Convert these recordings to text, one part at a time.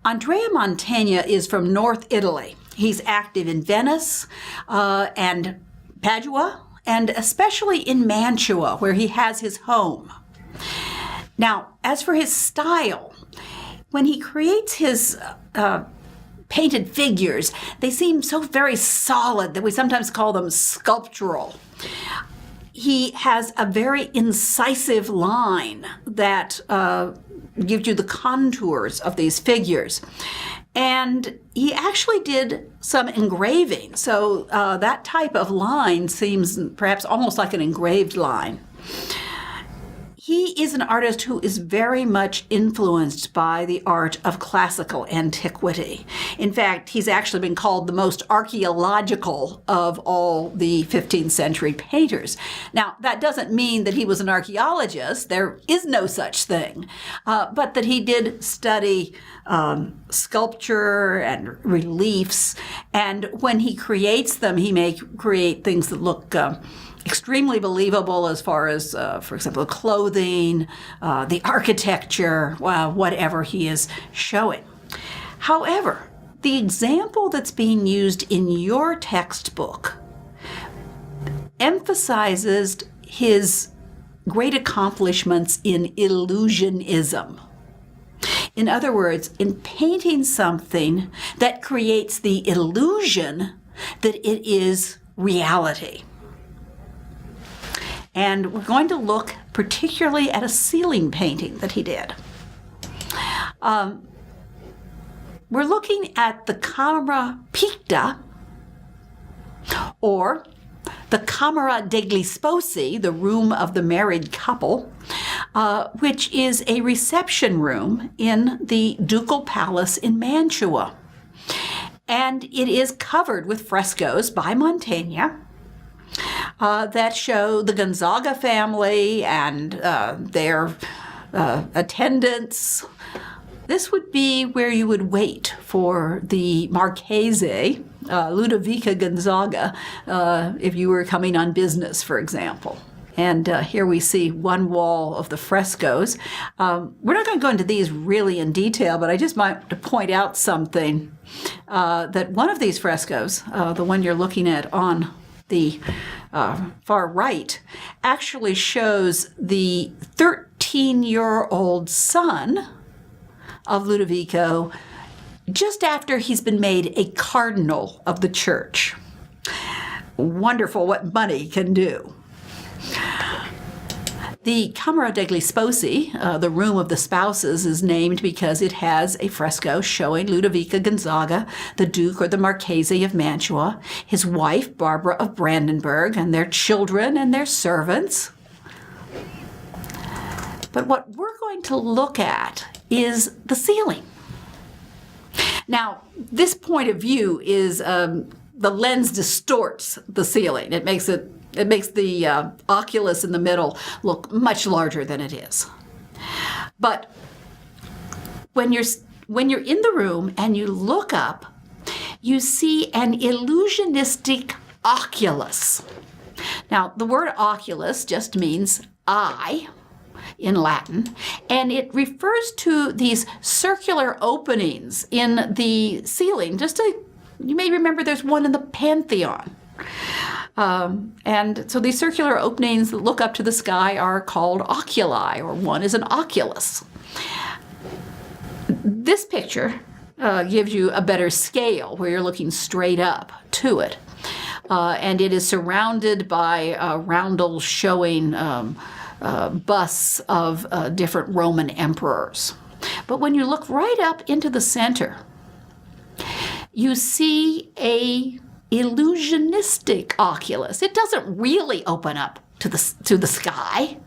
Andrea Mantegna is from North Italy. He's active in Venice and Padua, and especially in Mantua, where he has his home. Now, as for his style, when he creates his painted figures, they seem so very solid that we sometimes call them sculptural. He has a very incisive line that gives you the contours of these figures. And he actually did some engraving. So that type of line seems perhaps almost like an engraved line. He is an artist who is very much influenced by the art of classical antiquity. In fact, he's actually been called the most archaeological of all the 15th century painters. Now, that doesn't mean that he was an archaeologist. There is no such thing. But that he did study sculpture and reliefs. And when he creates them, he may create things that look extremely believable as far as, for example, clothing, the architecture, whatever he is showing. However, the example that's being used in your textbook emphasizes his great accomplishments in illusionism. In other words, in painting something that creates the illusion that it is reality. And we're going to look particularly at a ceiling painting that he did. We're looking at the Camera Picta, or the Camera degli Sposi, the room of the married couple, which is a reception room in the ducal palace in Mantua. And it is covered with frescoes by Mantegna that show the Gonzaga family and their attendants. This would be where you would wait for the Marchese, Ludovica Gonzaga, if you were coming on business, for example. And here we see one wall of the frescoes. We're not going to go into these really in detail, but I just might to point out something, that one of these frescoes, the one you're looking at on the far right, actually shows the 13-year-old son of Ludovico just after he's been made a cardinal of the church. Wonderful what money can do. The Camera degli Sposi, the room of the spouses, is named because it has a fresco showing Ludovica Gonzaga, the Duke or the Marchese of Mantua, his wife, Barbara of Brandenburg, and their children and their servants. But what we're going to look at is the ceiling. Now, this point of view is the lens distorts the ceiling. It makes the oculus in the middle look much larger than it is. But when you're in the room and you look up, you see an illusionistic oculus. Now, the word oculus just means eye in Latin, and it refers to these circular openings in the ceiling. You may remember there's one in the Pantheon. And so these circular openings that look up to the sky are called oculi, or one is an oculus. This picture gives you a better scale where you're looking straight up to it. And it is surrounded by roundels showing busts of different Roman emperors. But when you look right up into the center, you see a illusionistic oculus. It doesn't really open up to the sky.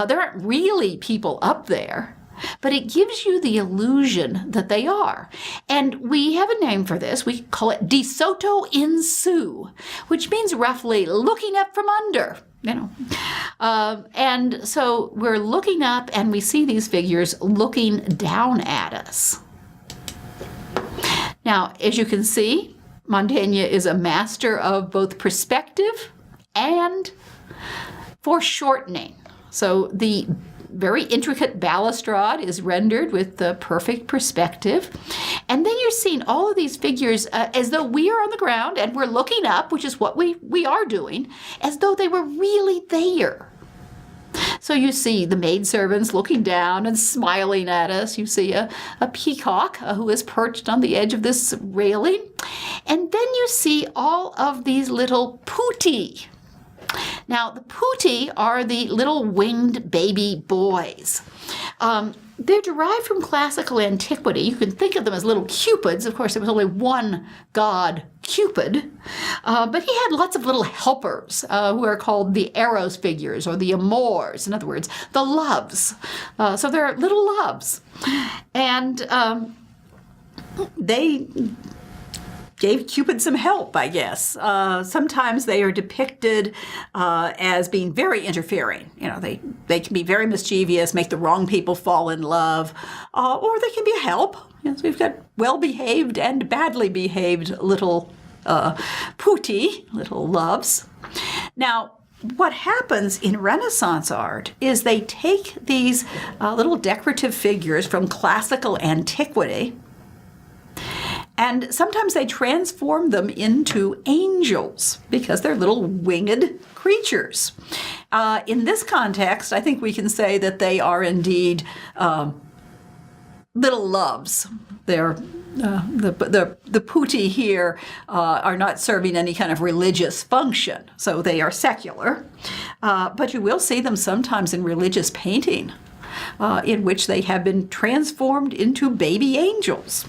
There aren't really people up there, but it gives you the illusion that they are. And we have a name for this. We call it di sotto in su, which means roughly looking up from under. And so we're looking up and we see these figures looking down at us. Now, as you can see, Mantegna is a master of both perspective and foreshortening. So the very intricate balustrade is rendered with the perfect perspective, you're seeing all of these figures as though we are on the ground and we're looking up, which is what we are doing, as though they were really there. So you see the maidservants looking down and smiling at us. You see a peacock who is perched on the edge of this railing. And then you see all of these little putti. Now, the putti are the little winged baby boys. They're derived from classical antiquity. You can think of them as little cupids. Of course, there was only one god, Cupid, but he had lots of little helpers who are called the Eros figures or the amours. In other words, the loves. So they're little loves. And they gave Cupid some help, I guess. Sometimes they are depicted as being very interfering. You know, they can be very mischievous, make the wrong people fall in love, or they can be a help. You know, so we've got well-behaved and badly behaved little putti, little loves. Now, what happens in Renaissance art is they take these little decorative figures from classical antiquity, and sometimes they transform them into angels because they're little winged creatures. In this context, I think we can say that they are indeed little loves. They're the putti here are not serving any kind of religious function, so they are secular. But you will see them sometimes in religious painting, in which they have been transformed into baby angels.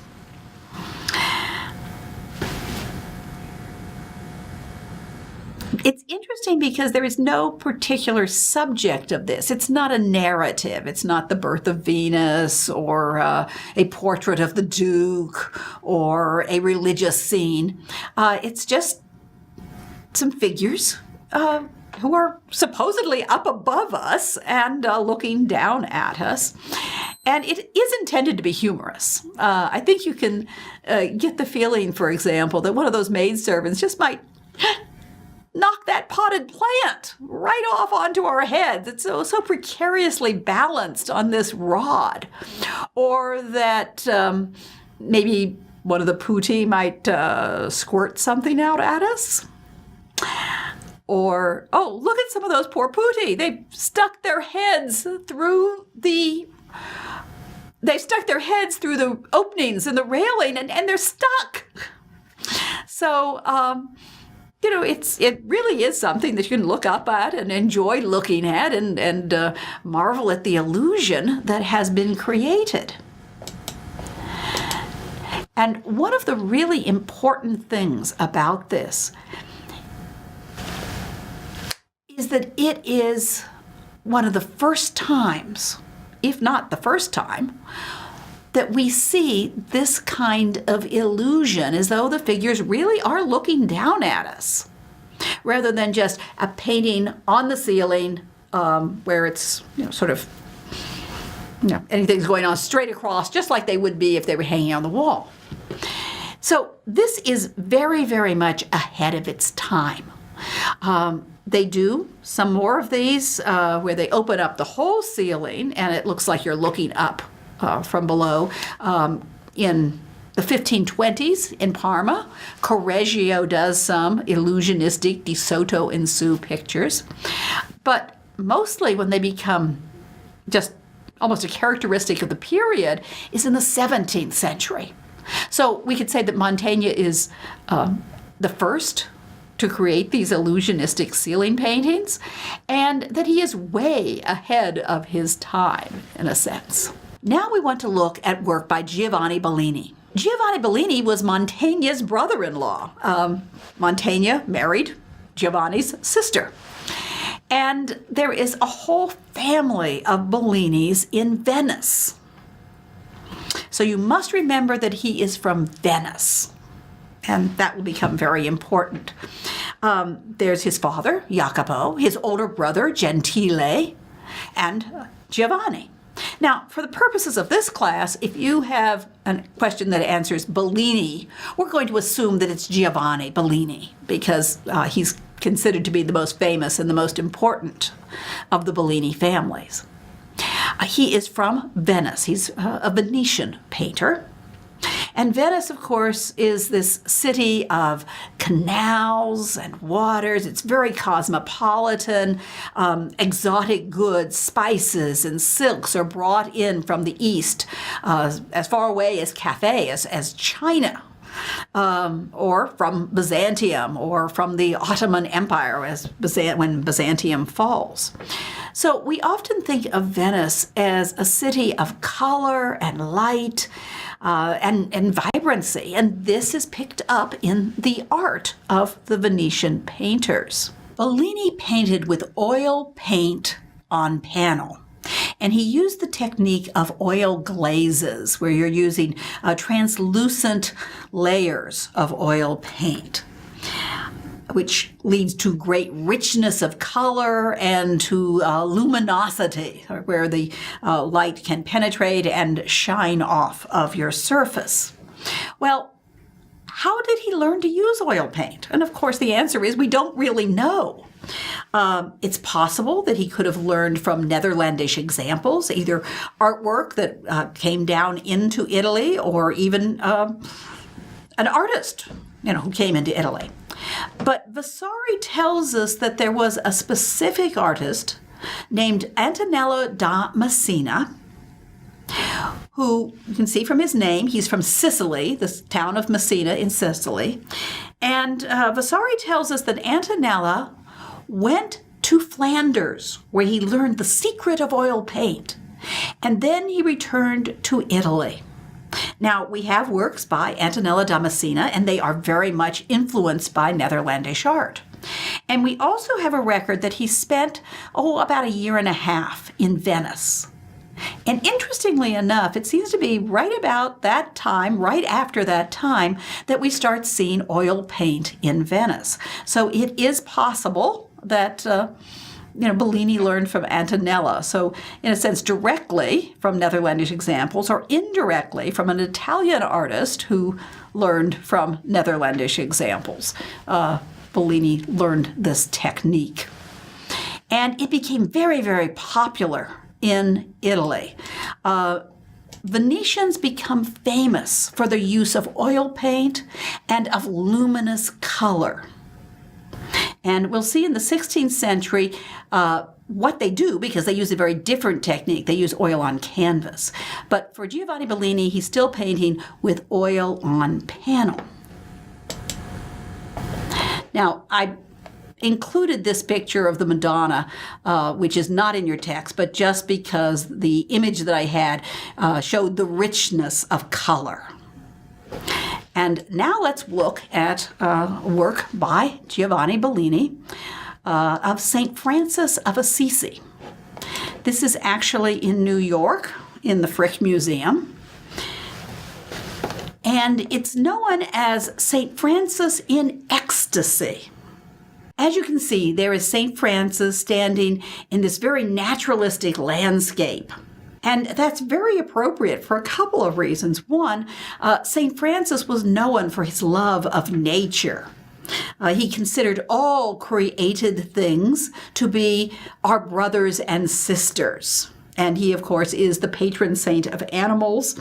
It's interesting because there is no particular subject of this. It's not a narrative. It's not the birth of Venus or a portrait of the Duke or a religious scene. It's just some figures who are supposedly up above us and looking down at us. And it is intended to be humorous. I think you can get the feeling, for example, that one of those maidservants just might knock that potted plant right off onto our heads. It's so precariously balanced on this rod. Or that maybe one of the putti might squirt something out at us. Or, oh, look at some of those poor putti. They've stuck their heads through the openings in the railing and they're stuck. So, you know, it really is something that you can look up at and enjoy looking at and marvel at the illusion that has been created. And one of the really important things about this is that it is one of the first times, if not the first time, that we see this kind of illusion as though the figures really are looking down at us, rather than just a painting on the ceiling where it's, you know, sort of, you know, anything's going on straight across, just like they would be if they were hanging on the wall. So this is very, very much ahead of its time. They do some more of these where they open up the whole ceiling and it looks like you're looking up from below. In the 1520s in Parma, Correggio does some illusionistic di sotto in su pictures. But mostly when they become just almost a characteristic of the period is in the 17th century. So we could say that Mantegna is the first to create these illusionistic ceiling paintings, and that he is way ahead of his time, in a sense. Now we want to look at work by Giovanni Bellini. Giovanni Bellini was Mantegna's brother-in-law. Mantegna married Giovanni's sister. And there is a whole family of Bellinis in Venice. So you must remember that he is from Venice. And that will become very important. There's his father, Jacopo, his older brother, Gentile, and Giovanni. Now, for the purposes of this class, if you have a question that answers Bellini, we're going to assume that it's Giovanni Bellini because he's considered to be the most famous and the most important of the Bellini families. He is from Venice. He's a Venetian painter. And Venice, of course, is this city of canals and waters. It's very cosmopolitan. Exotic goods, spices, and silks are brought in from the east, as far away as Cathay, as China. Or from Byzantium, or from the Ottoman Empire when Byzantium falls. So we often think of Venice as a city of color and light and vibrancy, and this is picked up in the art of the Venetian painters. Bellini painted with oil paint on panel. And he used the technique of oil glazes, where you're using translucent layers of oil paint, which leads to great richness of color and to luminosity, where the light can penetrate and shine off of your surface. Well, how did he learn to use oil paint? And of course, the answer is we don't really know. It's possible that he could have learned from Netherlandish examples, either artwork that came down into Italy, or even an artist, who came into Italy. But Vasari tells us that there was a specific artist named Antonello da Messina, who you can see from his name, he's from Sicily, this town of Messina in Sicily. And Vasari tells us that Antonello went to Flanders, where he learned the secret of oil paint, and then he returned to Italy. Now, we have works by Antonello da Messina, and they are very much influenced by Netherlandish art. And we also have a record that he spent, about a year and a half in Venice. And interestingly enough, it seems to be right about that time, right after that time, that we start seeing oil paint in Venice. So it is possible that Bellini learned from Antonello. So in a sense, directly from Netherlandish examples, or indirectly from an Italian artist who learned from Netherlandish examples. Bellini learned this technique. And it became very, very popular in Italy. Venetians become famous for their use of oil paint and of luminous color. And we'll see in the 16th century what they do, because they use a very different technique. They use oil on canvas. But for Giovanni Bellini, he's still painting with oil on panel. Now, I included this picture of the Madonna, which is not in your text, but just because the image that I had showed the richness of color. And now let's look at work by Giovanni Bellini of St. Francis of Assisi. This is actually in New York, in the Frick Museum. And it's known as St. Francis in Ecstasy. As you can see, there is St. Francis standing in this very naturalistic landscape. And that's very appropriate for a couple of reasons. One, St. Francis was known for his love of nature. He considered all created things to be our brothers and sisters. And he, of course, is the patron saint of animals.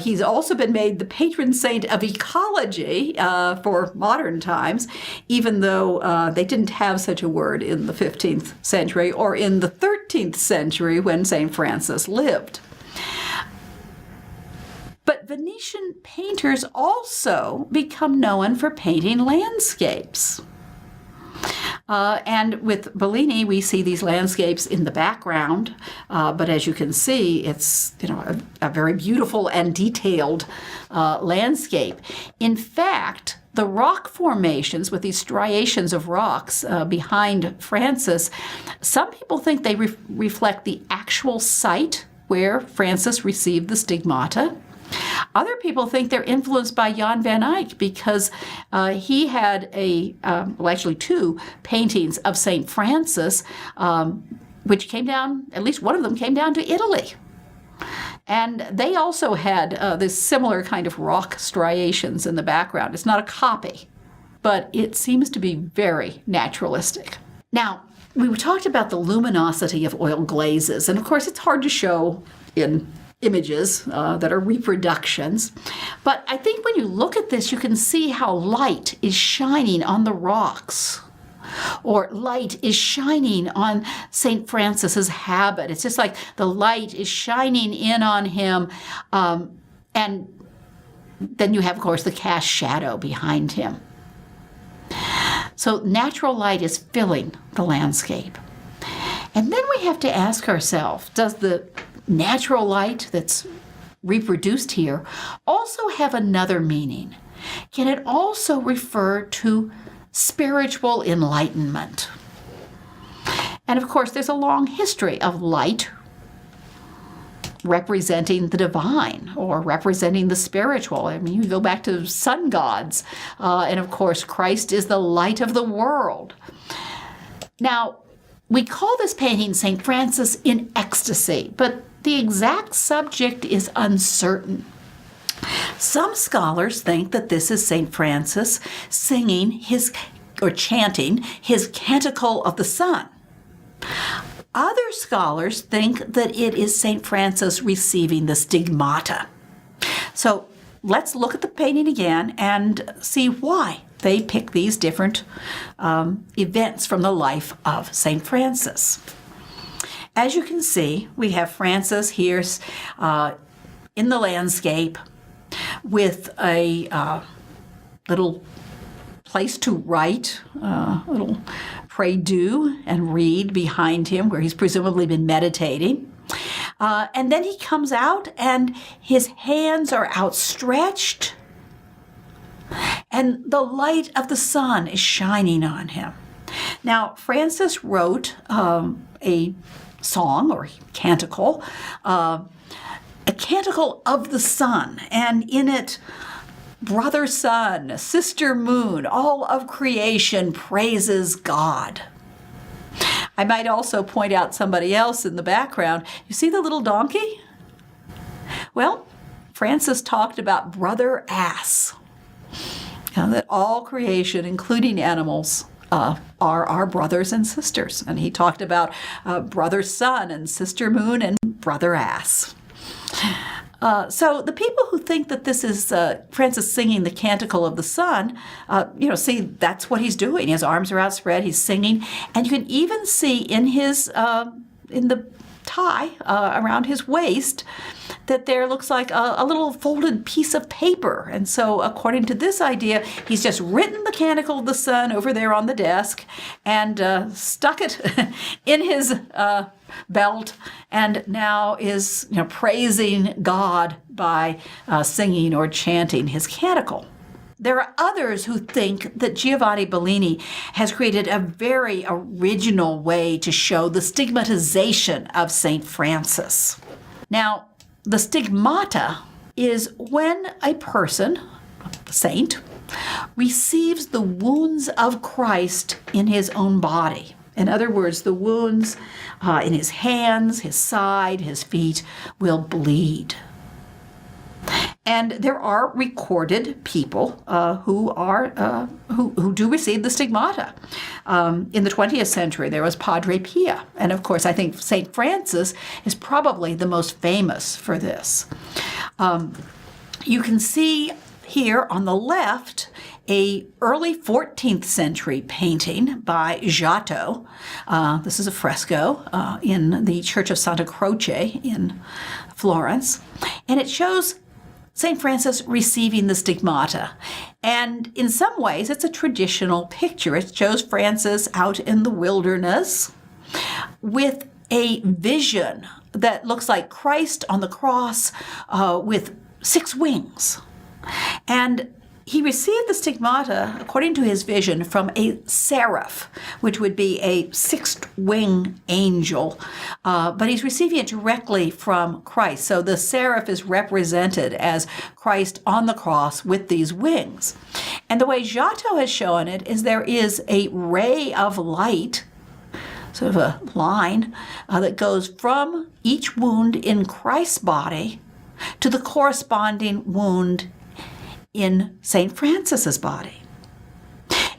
He's also been made the patron saint of ecology for modern times, even though they didn't have such a word in the 15th century or in the 13th century when St. Francis lived. But Venetian painters also become known for painting landscapes. And with Bellini, we see these landscapes in the background, but as you can see, it's a very beautiful and detailed landscape. In fact, the rock formations with these striations of rocks behind Francis, some people think they reflect the actual site where Francis received the stigmata. Other people think they're influenced by Jan van Eyck because he had actually two paintings of St. Francis, which came down, at least one of them came down to Italy. And they also had this similar kind of rock striations in the background. It's not a copy, but it seems to be very naturalistic. Now, we talked about the luminosity of oil glazes, and of course it's hard to show in images that are reproductions. But I think when you look at this, you can see how light is shining on the rocks, or light is shining on St. Francis's habit. It's just like the light is shining in on him. And then you have, of course, the cast shadow behind him. So natural light is filling the landscape. And then we have to ask ourselves, does the natural light that's reproduced here also have another meaning? Can it also refer to spiritual enlightenment? And of course, there's a long history of light representing the divine or representing the spiritual. I mean, you go back to sun gods, and of course, Christ is the light of the world. Now, we call this painting St. Francis in Ecstasy, but the exact subject is uncertain. Some scholars think that this is St. Francis singing or chanting his Canticle of the Sun. Other scholars think that it is St. Francis receiving the stigmata. So let's look at the painting again and see why they pick these different events from the life of St. Francis. As you can see, we have Francis here in the landscape with a little place to write, little pray-do and read behind him where he's presumably been meditating. And then he comes out and his hands are outstretched and the light of the sun is shining on him. Now, Francis wrote a song or canticle, a canticle of the sun, and in it, brother sun, sister moon, all of creation praises God. I might also point out somebody else in the background. You see the little donkey? Well, Francis talked about brother ass. That all creation, including animals, are our brothers and sisters. And he talked about brother sun and sister moon and brother ass. So the people who think that this is Francis singing the Canticle of the Sun, see, that's what he's doing. His arms are outspread, he's singing, and you can even see in his in the tie around his waist that there looks like a little folded piece of paper. And so according to this idea, he's just written the Canticle of the Sun over there on the desk and stuck it in his belt, and now is praising God by singing or chanting his canticle. There are others who think that Giovanni Bellini has created a very original way to show the stigmatization of St. Francis. Now, the stigmata is when a person, a saint, receives the wounds of Christ in his own body. In other words, the wounds in his hands, his side, his feet will bleed. And there are recorded people who do receive the stigmata. In the 20th century, there was Padre Pio. And of course, I think St. Francis is probably the most famous for this. You can see here on the left a early 14th century painting by Giotto. This is a fresco in the Church of Santa Croce in Florence. And it shows St. Francis receiving the stigmata. And in some ways, it's a traditional picture. It shows Francis out in the wilderness with a vision that looks like Christ on the cross with 6 wings. And he received the stigmata, according to his vision, from a seraph, which would be a 6th-wing angel. But he's receiving it directly from Christ. So the seraph is represented as Christ on the cross with these wings. And the way Giotto has shown it is there is a ray of light, sort of a line, that goes from each wound in Christ's body to the corresponding wound in St. Francis's body.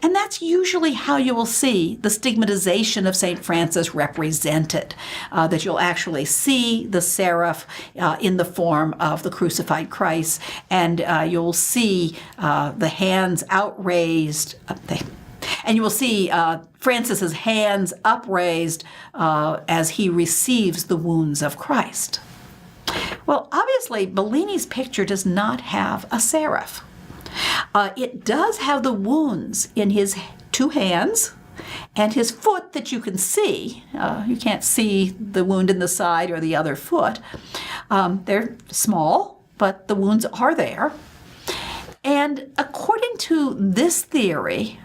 And And that's usually how you will see the stigmatization of St. Francis represented, that you'll actually see the seraph in the form of the crucified Christ, and you'll see the hands outraised. And you will see Francis's hands upraised as he receives the wounds of Christ. Well, obviously, Bellini's picture does not have a seraph. It does have the wounds in his two hands and his foot that you can see. You can't see the wound in the side or the other foot. They're small, but the wounds are there. And according to this theory,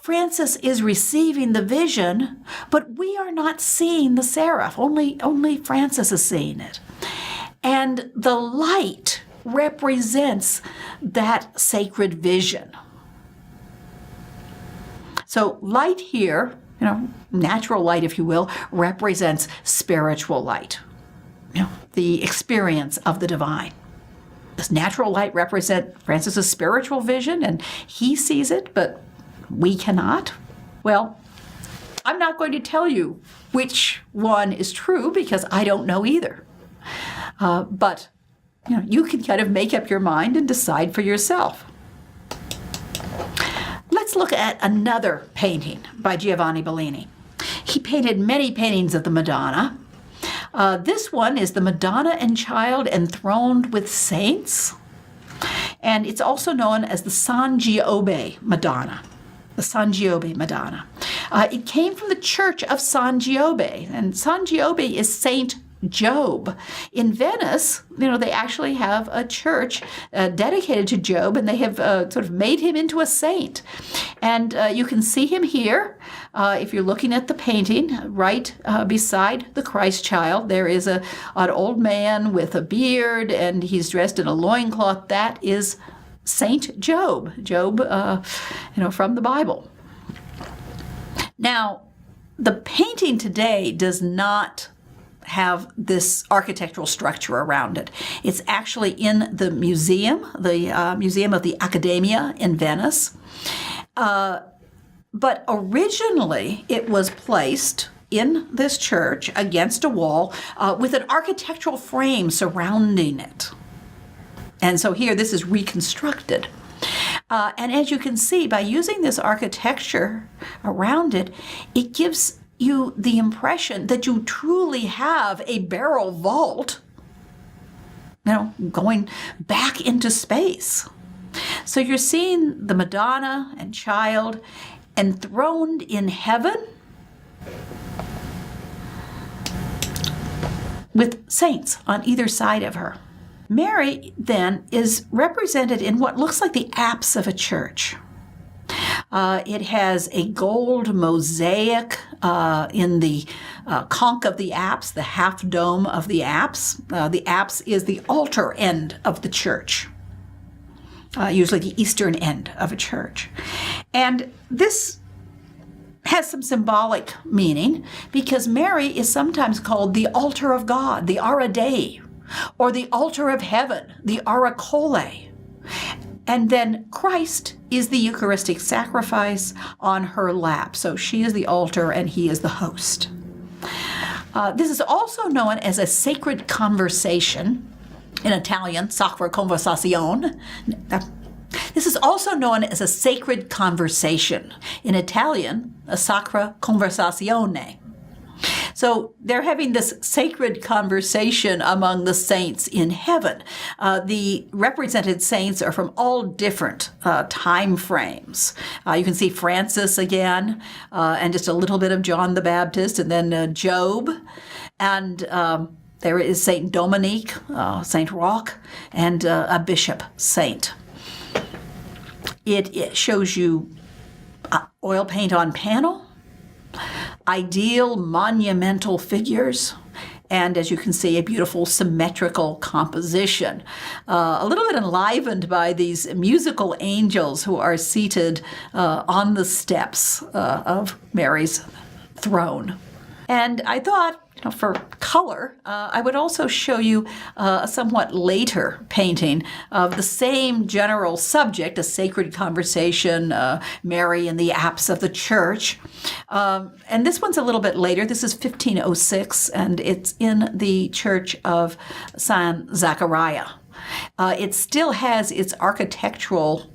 Francis is receiving the vision, but we are not seeing the seraph. Only Francis is seeing it. And the light represents that sacred vision. So light here, natural light, if you will, represents spiritual light, the experience of the divine. Does natural light represent Francis's spiritual vision, and he sees it, but we cannot? Well, I'm not going to tell you which one is true because I don't know either. But you can kind of make up your mind and decide for yourself. Let's look at another painting by Giovanni Bellini. He painted many paintings of the Madonna. This one is the Madonna and Child enthroned with saints, and it's also known as the San Giobbe Madonna. The San Giobbe Madonna. It came from the church of San Giobbe, and San Giobbe is Saint Job. In Venice, they actually have a church dedicated to Job, and they have sort of made him into a saint. And you can see him here. If you're looking at the painting, right beside the Christ child, there is an old man with a beard, and he's dressed in a loincloth. That is Saint Job, from the Bible. Now, the painting today does not have this architectural structure around it. It's actually in the museum of the Accademia in Venice. But originally, it was placed in this church against a wall with an architectural frame surrounding it. And so here, this is reconstructed. And as you can see, by using this architecture around it, it gives you the impression that you truly have a barrel vault, going back into space. So you're seeing the Madonna and Child enthroned in heaven with saints on either side of her. Mary, then, is represented in what looks like the apse of a church. It has a gold mosaic in the conch of the apse, the half dome of the apse. The apse is the altar end of the church, usually the eastern end of a church. And this has some symbolic meaning because Mary is sometimes called the altar of God, the Ara Dei, or the altar of heaven, the Ara Cole. And then Christ is the Eucharistic sacrifice on her lap. So she is the altar and he is the host. This is also known as a sacred conversation. In Italian, sacra conversazione. This is also known as a sacred conversation. In Italian, a sacra conversazione. So they're having this sacred conversation among the saints in heaven. The represented saints are from all different time frames. You can see Francis again, and just a little bit of John the Baptist, and then Job. And there is Saint Dominique, Saint Roch, and a bishop saint. It shows you oil paint on panel, ideal monumental figures, and as you can see, a beautiful symmetrical composition. A little bit enlivened by these musical angels who are seated on the steps of Mary's throne. And I thought, for color, I would also show you a somewhat later painting of the same general subject, a sacred conversation, Mary in the apse of the church. And this one's a little bit later. This is 1506, and it's in the church of San Zachariah. It still has its architectural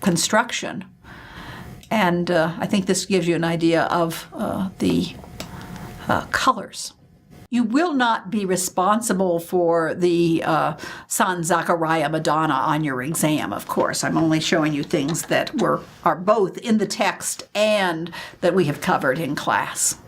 construction, and I think this gives you an idea of the colors. You will not be responsible for the San Zachariah Madonna on your exam, of course. I'm only showing you things that are both in the text and that we have covered in class.